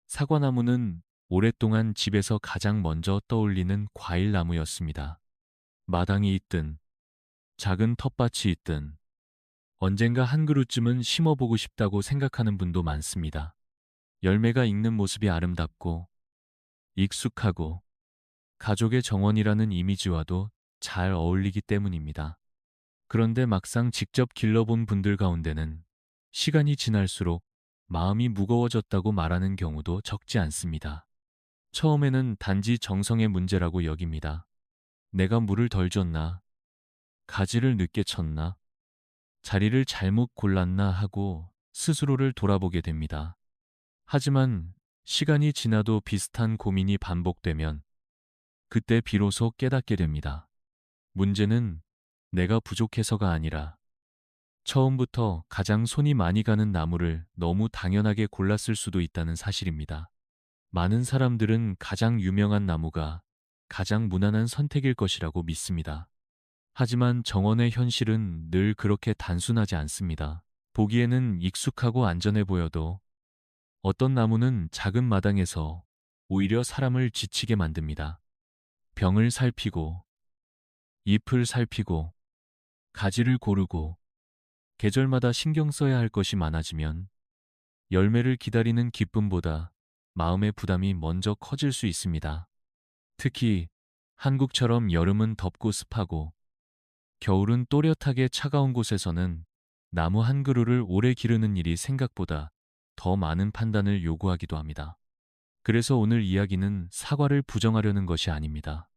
사과나무는 오랫동안 집에서 가장 먼저 떠올리는 과일나무였습니다. 마당이 있든 작은 텃밭이 있든 언젠가 한 그루쯤은 심어보고 싶다고 생각하는 분도 많습니다. 열매가 익는 모습이 아름답고 익숙하고 가족의 정원이라는 이미지와도 잘 어울리기 때문입니다. 그런데 막상 직접 길러본 분들 가운데는 시간이 지날수록 마음이 무거워졌다고 말하는 경우도 적지 않습니다. 처음에는 단지 정성의 문제라고 여깁니다. 내가 물을 덜 줬나, 가지를 늦게 쳤나, 자리를 잘못 골랐나 하고 스스로를 돌아보게 됩니다. 하지만 시간이 지나도 비슷한 고민이 반복되면 그때 비로소 깨닫게 됩니다. 문제는 내가 부족해서가 아니라 처음부터 가장 손이 많이 가는 나무를 너무 당연하게 골랐을 수도 있다는 사실입니다. 많은 사람들은 가장 유명한 나무가 가장 무난한 선택일 것이라고 믿습니다. 하지만 정원의 현실은 늘 그렇게 단순하지 않습니다. 보기에는 익숙하고 안전해 보여도 어떤 나무는 작은 마당에서 오히려 사람을 지치게 만듭니다. 병을 살피고, 잎을 살피고, 가지를 고르고, 계절마다 신경 써야 할 것이 많아지면 열매를 기다리는 기쁨보다 마음의 부담이 먼저 커질 수 있습니다. 특히 한국처럼 여름은 덥고 습하고 겨울은 또렷하게 차가운 곳에서는 나무 한 그루를 오래 기르는 일이 생각보다 더 많은 판단을 요구하기도 합니다. 그래서 오늘 이야기는 사과를 부정하려는 것이 아닙니다.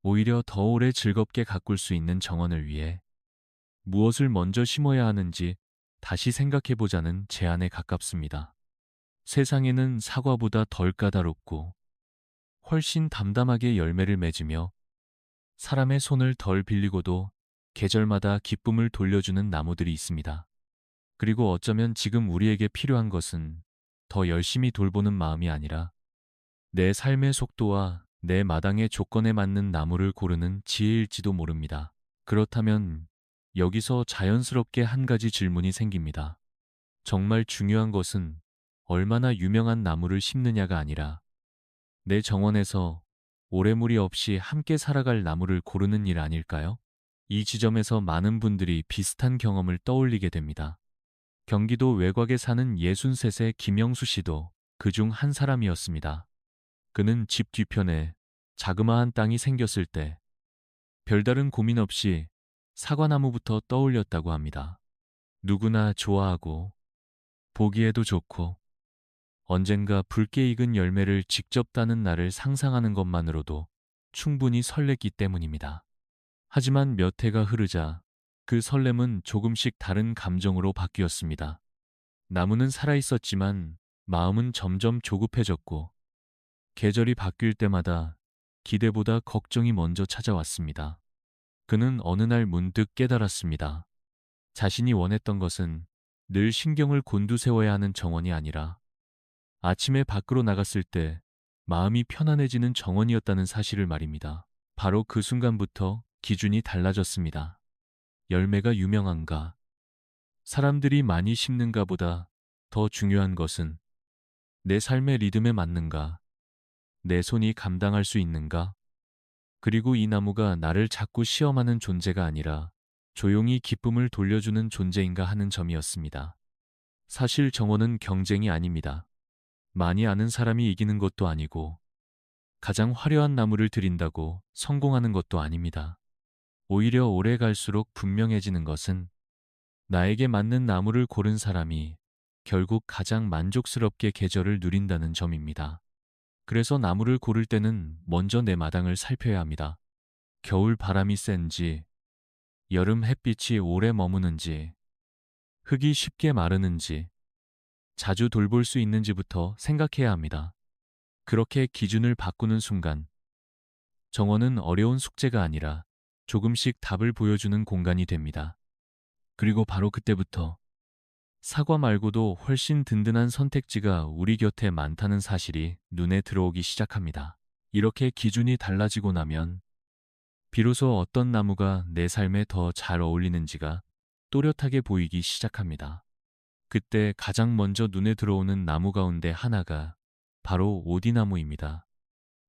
오히려 더 오래 즐겁게 가꿀 수 있는 정원을 위해 무엇을 먼저 심어야 하는지 다시 생각해보자는 제안에 가깝습니다. 세상에는 사과보다 덜 까다롭고 훨씬 담담하게 열매를 맺으며 사람의 손을 덜 빌리고도 계절마다 기쁨을 돌려주는 나무들이 있습니다. 그리고 어쩌면 지금 우리에게 필요한 것은 더 열심히 돌보는 마음이 아니라 내 삶의 속도와 내 마당의 조건에 맞는 나무를 고르는 지혜일지도 모릅니다. 그렇다면 여기서 자연스럽게 한 가지 질문이 생깁니다. 정말 중요한 것은 얼마나 유명한 나무를 심느냐가 아니라 내 정원에서 오래무리 없이 함께 살아갈 나무를 고르는 일 아닐까요? 이 지점에서 많은 분들이 비슷한 경험을 떠올리게 됩니다. 경기도 외곽에 사는 63세 김영수 씨도 그중 한 사람이었습니다. 그는 집 뒤편에 자그마한 땅이 생겼을 때 별다른 고민 없이 사과나무부터 떠올렸다고 합니다. 누구나 좋아하고 보기에도 좋고 언젠가 붉게 익은 열매를 직접 따는 날을 상상하는 것만으로도 충분히 설렜기 때문입니다. 하지만 몇 해가 흐르자 그 설렘은 조금씩 다른 감정으로 바뀌었습니다. 나무는 살아있었지만 마음은 점점 조급해졌고 계절이 바뀔 때마다 기대보다 걱정이 먼저 찾아왔습니다. 그는 어느 날 문득 깨달았습니다. 자신이 원했던 것은 늘 신경을 곤두세워야 하는 정원이 아니라 아침에 밖으로 나갔을 때 마음이 편안해지는 정원이었다는 사실을 말입니다. 바로 그 순간부터 기준이 달라졌습니다. 열매가 유명한가, 사람들이 많이 심는가 보다 더 중요한 것은 내 삶의 리듬에 맞는가, 내 손이 감당할 수 있는가, 그리고 이 나무가 나를 자꾸 시험하는 존재가 아니라 조용히 기쁨을 돌려주는 존재인가 하는 점이었습니다. 사실 정원은 경쟁이 아닙니다. 많이 아는 사람이 이기는 것도 아니고 가장 화려한 나무를 들인다고 성공하는 것도 아닙니다. 오히려 오래 갈수록 분명해지는 것은 나에게 맞는 나무를 고른 사람이 결국 가장 만족스럽게 계절을 누린다는 점입니다. 그래서 나무를 고를 때는 먼저 내 마당을 살펴야 합니다. 겨울 바람이 센지, 여름 햇빛이 오래 머무는지, 흙이 쉽게 마르는지, 자주 돌볼 수 있는지부터 생각해야 합니다. 그렇게 기준을 바꾸는 순간, 정원은 어려운 숙제가 아니라 조금씩 답을 보여주는 공간이 됩니다. 그리고 바로 그때부터 사과 말고도 훨씬 든든한 선택지가 우리 곁에 많다는 사실이 눈에 들어오기 시작합니다. 이렇게 기준이 달라지고 나면 비로소 어떤 나무가 내 삶에 더 잘 어울리는지가 또렷하게 보이기 시작합니다. 그때 가장 먼저 눈에 들어오는 나무 가운데 하나가 바로 오디나무입니다.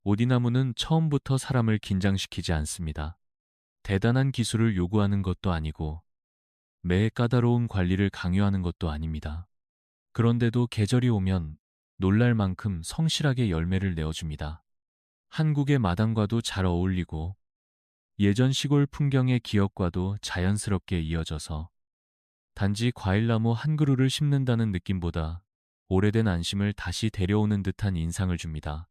오디나무는 처음부터 사람을 긴장시키지 않습니다. 대단한 기술을 요구하는 것도 아니고 매해 까다로운 관리를 강요하는 것도 아닙니다. 그런데도 계절이 오면 놀랄 만큼 성실하게 열매를 내어줍니다. 한국의 마당과도 잘 어울리고 예전 시골 풍경의 기억과도 자연스럽게 이어져서 단지 과일나무 한 그루를 심는다는 느낌보다 오래된 안심을 다시 데려오는 듯한 인상을 줍니다.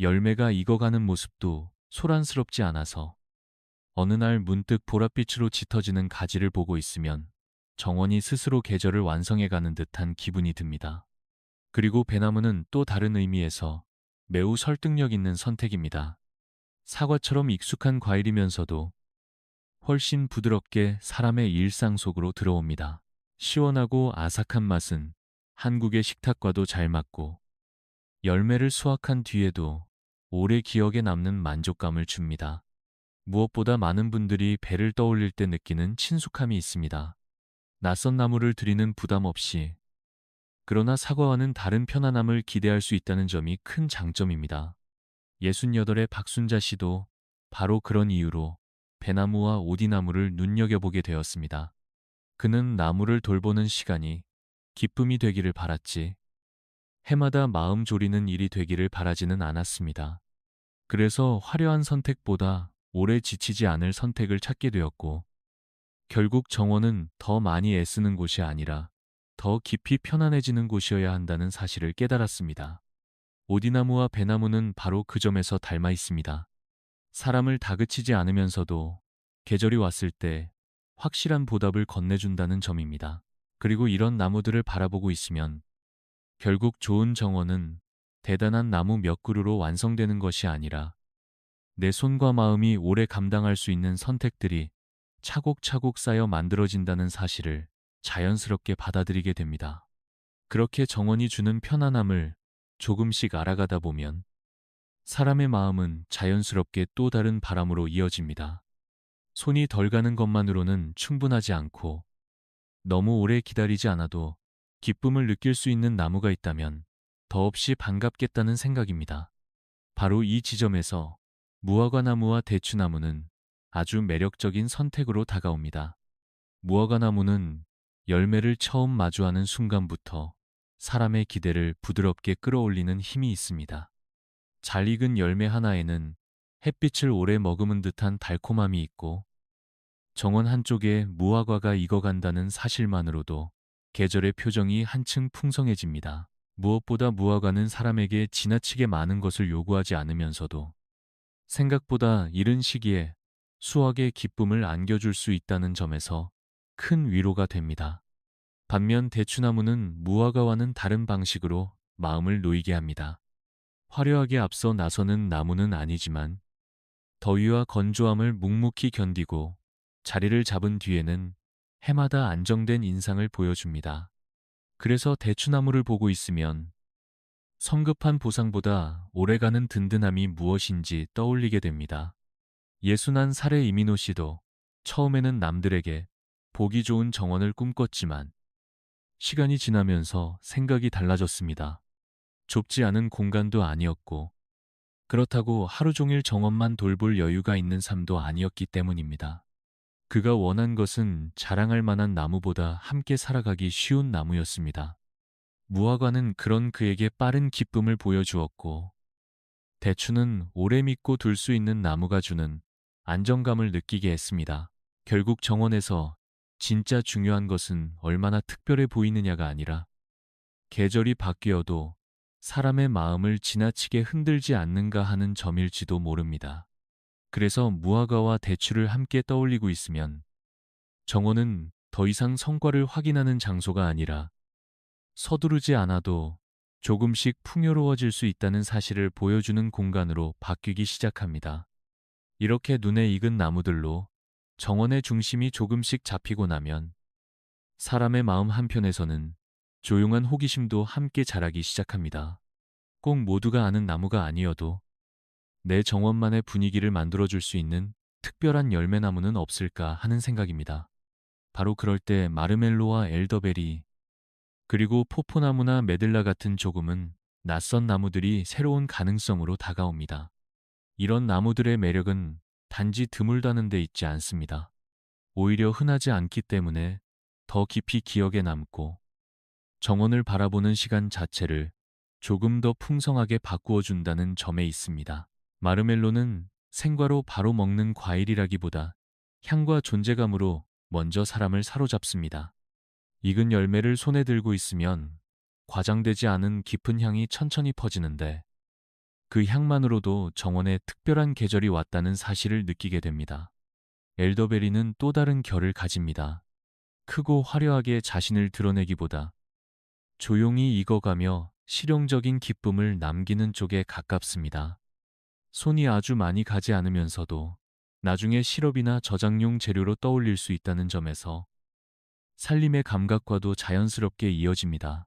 열매가 익어가는 모습도 소란스럽지 않아서 어느 날 문득 보랏빛으로 짙어지는 가지를 보고 있으면 정원이 스스로 계절을 완성해가는 듯한 기분이 듭니다. 그리고 배나무는 또 다른 의미에서 매우 설득력 있는 선택입니다. 사과처럼 익숙한 과일이면서도 훨씬 부드럽게 사람의 일상 속으로 들어옵니다. 시원하고 아삭한 맛은 한국의 식탁과도 잘 맞고 열매를 수확한 뒤에도 오래 기억에 남는 만족감을 줍니다. 무엇보다 많은 분들이 배를 떠올릴 때 느끼는 친숙함이 있습니다. 낯선 나무를 들이는 부담 없이, 그러나 사과와는 다른 편안함을 기대할 수 있다는 점이 큰 장점입니다. 68의 박순자 씨도 바로 그런 이유로 배나무와 오디나무를 눈여겨보게 되었습니다. 그는 나무를 돌보는 시간이 기쁨이 되기를 바랐지, 해마다 마음 졸이는 일이 되기를 바라지는 않았습니다. 그래서 화려한 선택보다 오래 지치지 않을 선택을 찾게 되었고, 결국 정원은 더 많이 애쓰는 곳이 아니라 더 깊이 편안해지는 곳이어야 한다는 사실을 깨달았습니다. 오디나무와 배나무는 바로 그 점에서 닮아 있습니다. 사람을 다그치지 않으면서도 계절이 왔을 때 확실한 보답을 건네준다는 점입니다. 그리고 이런 나무들을 바라보고 있으면 결국 좋은 정원은 대단한 나무 몇 그루로 완성되는 것이 아니라 내 손과 마음이 오래 감당할 수 있는 선택들이 차곡차곡 쌓여 만들어진다는 사실을 자연스럽게 받아들이게 됩니다. 그렇게 정원이 주는 편안함을 조금씩 알아가다 보면 사람의 마음은 자연스럽게 또 다른 바람으로 이어집니다. 손이 덜 가는 것만으로는 충분하지 않고 너무 오래 기다리지 않아도 기쁨을 느낄 수 있는 나무가 있다면 더없이 반갑겠다는 생각입니다. 바로 이 지점에서 무화과나무와 대추나무는 아주 매력적인 선택으로 다가옵니다. 무화과나무는 열매를 처음 마주하는 순간부터 사람의 기대를 부드럽게 끌어올리는 힘이 있습니다. 잘 익은 열매 하나에는 햇빛을 오래 머금은 듯한 달콤함이 있고, 정원 한쪽에 무화과가 익어간다는 사실만으로도 계절의 표정이 한층 풍성해집니다. 무엇보다 무화과는 사람에게 지나치게 많은 것을 요구하지 않으면서도 생각보다 이른 시기에 수확의 기쁨을 안겨줄 수 있다는 점에서 큰 위로가 됩니다. 반면 대추나무는 무화과와는 다른 방식으로 마음을 놓이게 합니다. 화려하게 앞서 나서는 나무는 아니지만 더위와 건조함을 묵묵히 견디고 자리를 잡은 뒤에는 해마다 안정된 인상을 보여줍니다. 그래서 대추나무를 보고 있으면 성급한 보상보다 오래가는 든든함이 무엇인지 떠올리게 됩니다. 61살의 이민호 씨도 처음에는 남들에게 보기 좋은 정원을 꿈꿨지만 시간이 지나면서 생각이 달라졌습니다. 좁지 않은 공간도 아니었고, 그렇다고 하루 종일 정원만 돌볼 여유가 있는 삶도 아니었기 때문입니다. 그가 원한 것은 자랑할 만한 나무보다 함께 살아가기 쉬운 나무였습니다. 무화과는 그런 그에게 빠른 기쁨을 보여주었고, 대추는 오래 믿고 둘 수 있는 나무가 주는 안정감을 느끼게 했습니다. 결국 정원에서 진짜 중요한 것은 얼마나 특별해 보이느냐가 아니라 계절이 바뀌어도 사람의 마음을 지나치게 흔들지 않는가 하는 점일지도 모릅니다. 그래서 무화과와 대추를 함께 떠올리고 있으면 정원은 더 이상 성과를 확인하는 장소가 아니라 서두르지 않아도 조금씩 풍요로워질 수 있다는 사실을 보여주는 공간으로 바뀌기 시작합니다. 이렇게 눈에 익은 나무들로 정원의 중심이 조금씩 잡히고 나면 사람의 마음 한편에서는 조용한 호기심도 함께 자라기 시작합니다. 꼭 모두가 아는 나무가 아니어도 내 정원만의 분위기를 만들어줄 수 있는 특별한 열매나무는 없을까 하는 생각입니다. 바로 그럴 때 마르멜로와 엘더베리, 그리고 포포나무나 메들라 같은 조금은 낯선 나무들이 새로운 가능성으로 다가옵니다. 이런 나무들의 매력은 단지 드물다는 데 있지 않습니다. 오히려 흔하지 않기 때문에 더 깊이 기억에 남고 정원을 바라보는 시간 자체를 조금 더 풍성하게 바꾸어 준다는 점에 있습니다. 마르멜로는 생과로 바로 먹는 과일이라기보다 향과 존재감으로 먼저 사람을 사로잡습니다. 익은 열매를 손에 들고 있으면 과장되지 않은 깊은 향이 천천히 퍼지는데 그 향만으로도 정원에 특별한 계절이 왔다는 사실을 느끼게 됩니다. 엘더베리는 또 다른 결을 가집니다. 크고 화려하게 자신을 드러내기보다 조용히 익어가며 실용적인 기쁨을 남기는 쪽에 가깝습니다. 손이 아주 많이 가지 않으면서도 나중에 시럽이나 저장용 재료로 떠올릴 수 있다는 점에서 살림의 감각과도 자연스럽게 이어집니다.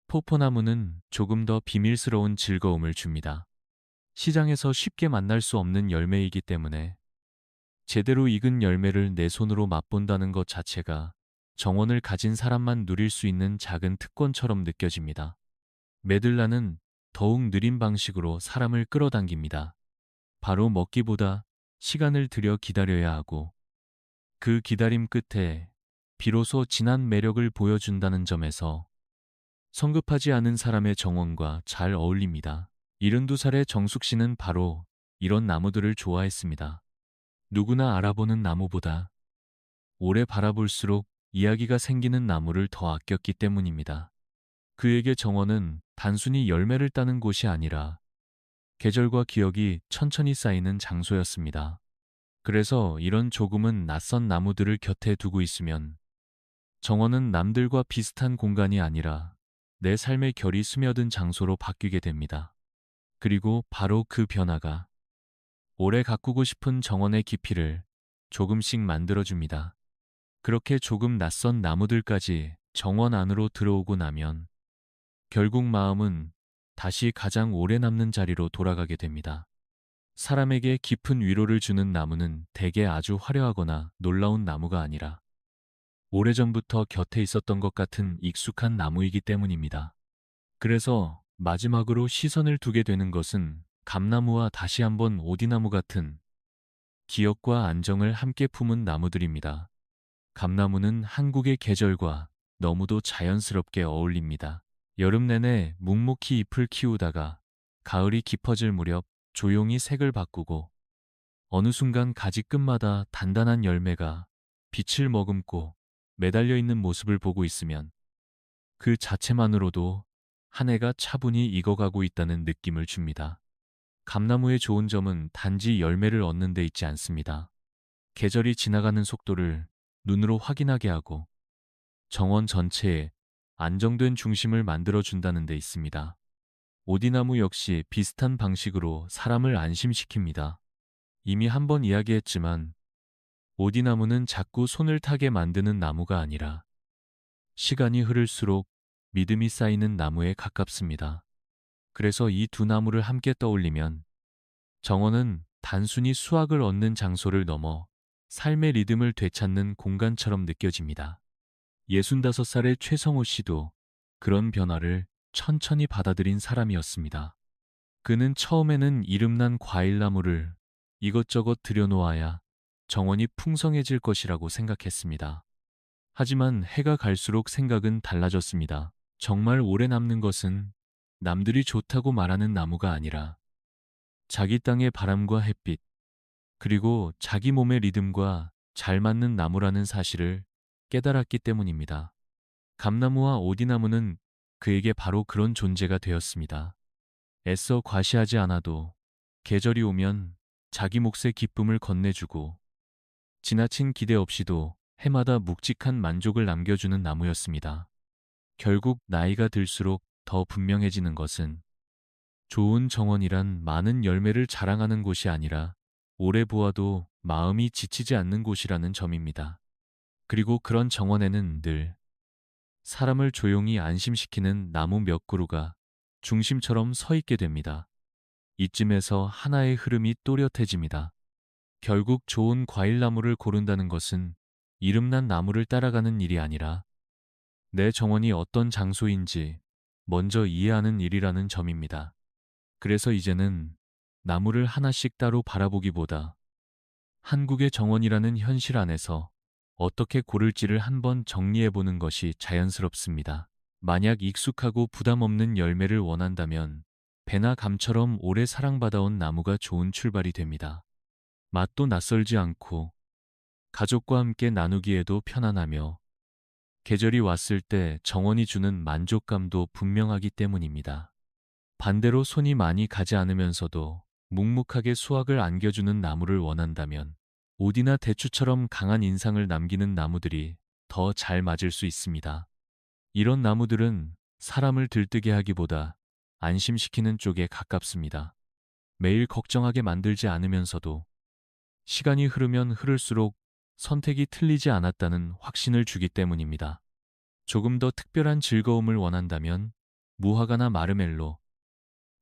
포포나무는 조금 더 비밀스러운 즐거움을 줍니다. 시장에서 쉽게 만날 수 없는 열매이기 때문에 제대로 익은 열매를 내 손으로 맛본다는 것 자체가 정원을 가진 사람만 누릴 수 있는 작은 특권처럼 느껴집니다. 메들라는 더욱 느린 방식으로 사람을 끌어당깁니다. 바로 먹기보다 시간을 들여 기다려야 하고 그 기다림 끝에 비로소 진한 매력을 보여준다는 점에서 성급하지 않은 사람의 정원과 잘 어울립니다. 72살의 정숙 씨는 바로 이런 나무들을 좋아했습니다. 누구나 알아보는 나무보다 오래 바라볼수록 이야기가 생기는 나무를 더 아꼈기 때문입니다. 그에게 정원은 단순히 열매를 따는 곳이 아니라 계절과 기억이 천천히 쌓이는 장소였습니다. 그래서 이런 조금은 낯선 나무들을 곁에 두고 있으면 정원은 남들과 비슷한 공간이 아니라 내 삶의 결이 스며든 장소로 바뀌게 됩니다. 그리고 바로 그 변화가 오래 가꾸고 싶은 정원의 깊이를 조금씩 만들어줍니다. 그렇게 조금 낯선 나무들까지 정원 안으로 들어오고 나면 결국 마음은 다시 가장 오래 남는 자리로 돌아가게 됩니다. 사람에게 깊은 위로를 주는 나무는 대개 아주 화려하거나 놀라운 나무가 아니라 오래전부터 곁에 있었던 것 같은 익숙한 나무이기 때문입니다. 그래서 마지막으로 시선을 두게 되는 것은 감나무와 다시 한번 오디나무 같은 기억과 안정을 함께 품은 나무들입니다. 감나무는 한국의 계절과 너무도 자연스럽게 어울립니다. 여름 내내 묵묵히 잎을 키우다가 가을이 깊어질 무렵 조용히 색을 바꾸고 어느 순간 가지 끝마다 단단한 열매가 빛을 머금고 매달려 있는 모습을 보고 있으면 그 자체만으로도 한 해가 차분히 익어가고 있다는 느낌을 줍니다. 감나무의 좋은 점은 단지 열매를 얻는 데 있지 않습니다. 계절이 지나가는 속도를 눈으로 확인하게 하고 정원 전체에 안정된 중심을 만들어준다는 데 있습니다. 오디나무 역시 비슷한 방식으로 사람을 안심시킵니다. 이미 한번 이야기했지만 오디나무는 자꾸 손을 타게 만드는 나무가 아니라 시간이 흐를수록 믿음이 쌓이는 나무에 가깝습니다. 그래서 이 두 나무를 함께 떠올리면 정원은 단순히 수확을 얻는 장소를 넘어 삶의 리듬을 되찾는 공간처럼 느껴집니다. 65살의 최성호 씨도 그런 변화를 천천히 받아들인 사람이었습니다. 그는 처음에는 이름난 과일나무를 이것저것 들여놓아야 정원이 풍성해질 것이라고 생각했습니다. 하지만 해가 갈수록 생각은 달라졌습니다. 정말 오래 남는 것은 남들이 좋다고 말하는 나무가 아니라 자기 땅의 바람과 햇빛, 그리고 자기 몸의 리듬과 잘 맞는 나무라는 사실을 깨달았기 때문입니다. 감나무와 오디나무는 그에게 바로 그런 존재가 되었습니다. 애써 과시하지 않아도 계절이 오면 자기 몫의 기쁨을 건네주고 지나친 기대 없이도 해마다 묵직한 만족을 남겨주는 나무였습니다. 결국 나이가 들수록 더 분명해지는 것은 좋은 정원이란 많은 열매를 자랑하는 곳이 아니라 오래 보아도 마음이 지치지 않는 곳이라는 점입니다. 그리고 그런 정원에는 늘 사람을 조용히 안심시키는 나무 몇 그루가 중심처럼 서 있게 됩니다. 이쯤에서 하나의 흐름이 또렷해집니다. 결국 좋은 과일나무를 고른다는 것은 이름난 나무를 따라가는 일이 아니라 내 정원이 어떤 장소인지 먼저 이해하는 일이라는 점입니다. 그래서 이제는 나무를 하나씩 따로 바라보기보다 한국의 정원이라는 현실 안에서 어떻게 고를지를 한번 정리해보는 것이 자연스럽습니다. 만약 익숙하고 부담 없는 열매를 원한다면 배나 감처럼 오래 사랑받아온 나무가 좋은 출발이 됩니다. 맛도 낯설지 않고 가족과 함께 나누기에도 편안하며 계절이 왔을 때 정원이 주는 만족감도 분명하기 때문입니다. 반대로 손이 많이 가지 않으면서도 묵묵하게 수확을 안겨주는 나무를 원한다면 오디나 대추처럼 강한 인상을 남기는 나무들이 더 잘 맞을 수 있습니다. 이런 나무들은 사람을 들뜨게 하기보다 안심시키는 쪽에 가깝습니다. 매일 걱정하게 만들지 않으면서도 시간이 흐르면 흐를수록 선택이 틀리지 않았다는 확신을 주기 때문입니다. 조금 더 특별한 즐거움을 원한다면 무화과나 마르멜로,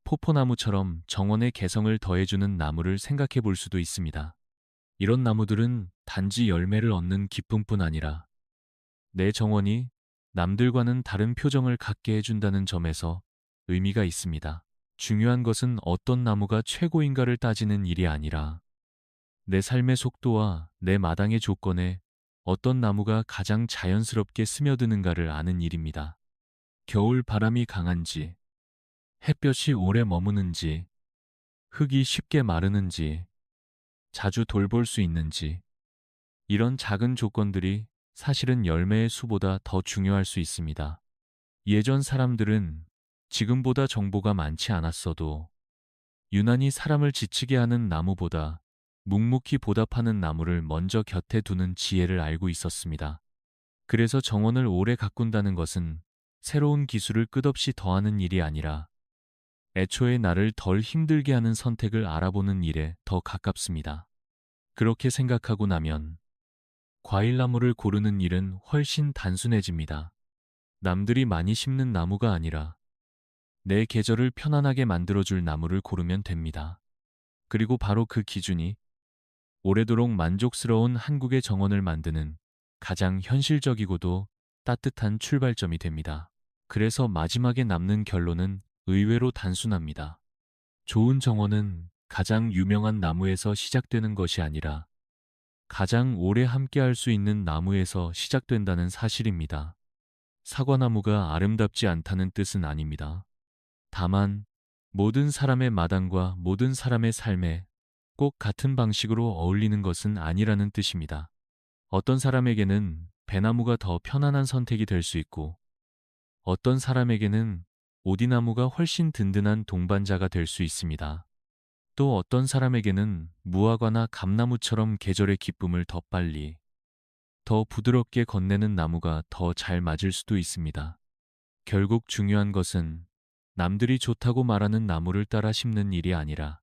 포포나무처럼 정원의 개성을 더해주는 나무를 생각해 볼 수도 있습니다. 이런 나무들은 단지 열매를 얻는 기쁨뿐 아니라 내 정원이 남들과는 다른 표정을 갖게 해준다는 점에서 의미가 있습니다. 중요한 것은 어떤 나무가 최고인가를 따지는 일이 아니라 내 삶의 속도와 내 마당의 조건에 어떤 나무가 가장 자연스럽게 스며드는가를 아는 일입니다. 겨울 바람이 강한지, 햇볕이 오래 머무는지, 흙이 쉽게 마르는지, 자주 돌볼 수 있는지, 이런 작은 조건들이 사실은 열매의 수보다 더 중요할 수 있습니다. 예전 사람들은 지금보다 정보가 많지 않았어도 유난히 사람을 지치게 하는 나무보다 묵묵히 보답하는 나무를 먼저 곁에 두는 지혜를 알고 있었습니다. 그래서 정원을 오래 가꾼다는 것은 새로운 기술을 끝없이 더하는 일이 아니라 애초에 나를 덜 힘들게 하는 선택을 알아보는 일에 더 가깝습니다. 그렇게 생각하고 나면 과일나무를 고르는 일은 훨씬 단순해집니다. 남들이 많이 심는 나무가 아니라 내 계절을 편안하게 만들어줄 나무를 고르면 됩니다. 그리고 바로 그 기준이 오래도록 만족스러운 한국의 정원을 만드는 가장 현실적이고도 따뜻한 출발점이 됩니다. 그래서 마지막에 남는 결론은 의외로 단순합니다. 좋은 정원은 가장 유명한 나무에서 시작되는 것이 아니라 가장 오래 함께할 수 있는 나무에서 시작된다는 사실입니다. 사과나무가 아름답지 않다는 뜻은 아닙니다. 다만 모든 사람의 마당과 모든 사람의 삶에 꼭 같은 방식으로 어울리는 것은 아니라는 뜻입니다. 어떤 사람에게는 배나무가 더 편안한 선택이 될 수 있고 어떤 사람에게는 오디나무가 훨씬 든든한 동반자가 될 수 있습니다. 또 어떤 사람에게는 무화과나 감나무처럼 계절의 기쁨을 더 빨리, 더 부드럽게 건네는 나무가 더 잘 맞을 수도 있습니다. 결국 중요한 것은 남들이 좋다고 말하는 나무를 따라 심는 일이 아니라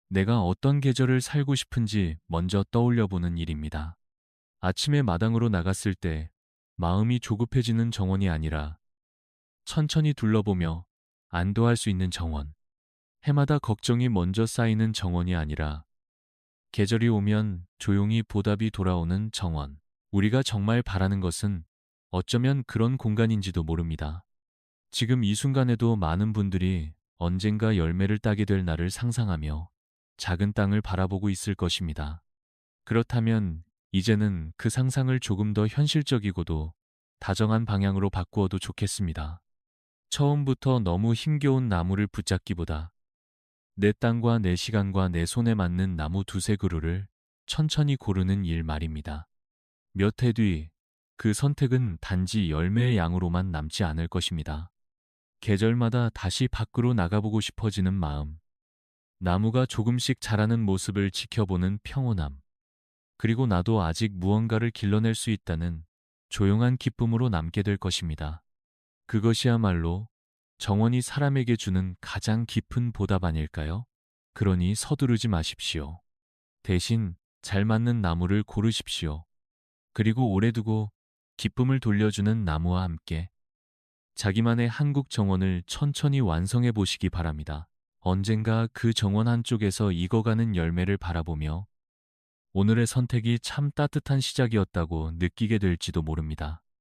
내가 어떤 계절을 살고 싶은지 먼저 떠올려 보는 일입니다. 아침에 마당으로 나갔을 때 마음이 조급해지는 정원이 아니라 천천히 둘러보며 안도할 수 있는 정원. 해마다 걱정이 먼저 쌓이는 정원이 아니라 계절이 오면 조용히 보답이 돌아오는 정원. 우리가 정말 바라는 것은 어쩌면 그런 공간인지도 모릅니다. 지금 이 순간에도 많은 분들이 언젠가 열매를 따게 될 날을 상상하며 작은 땅을 바라보고 있을 것입니다. 그렇다면 이제는 그 상상을 조금 더 현실적이고도 다정한 방향으로 바꾸어도 좋겠습니다. 처음부터 너무 힘겨운 나무를 붙잡기보다 내 땅과 내 시간과 내 손에 맞는 나무 두세 그루를 천천히 고르는 일 말입니다. 몇 해 뒤 그 선택은 단지 열매의 양으로만 남지 않을 것입니다. 계절마다 다시 밖으로 나가보고 싶어지는 마음, 나무가 조금씩 자라는 모습을 지켜보는 평온함, 그리고 나도 아직 무언가를 길러낼 수 있다는 조용한 기쁨으로 남게 될 것입니다. 그것이야말로 정원이 사람에게 주는 가장 깊은 보답 아닐까요? 그러니 서두르지 마십시오. 대신 잘 맞는 나무를 고르십시오. 그리고 오래 두고 기쁨을 돌려주는 나무와 함께 자기만의 한국 정원을 천천히 완성해 보시기 바랍니다. 언젠가 그 정원 한쪽에서 익어가는 열매를 바라보며 오늘의 선택이 참 따뜻한 시작이었다고 느끼게 될지도 모릅니다.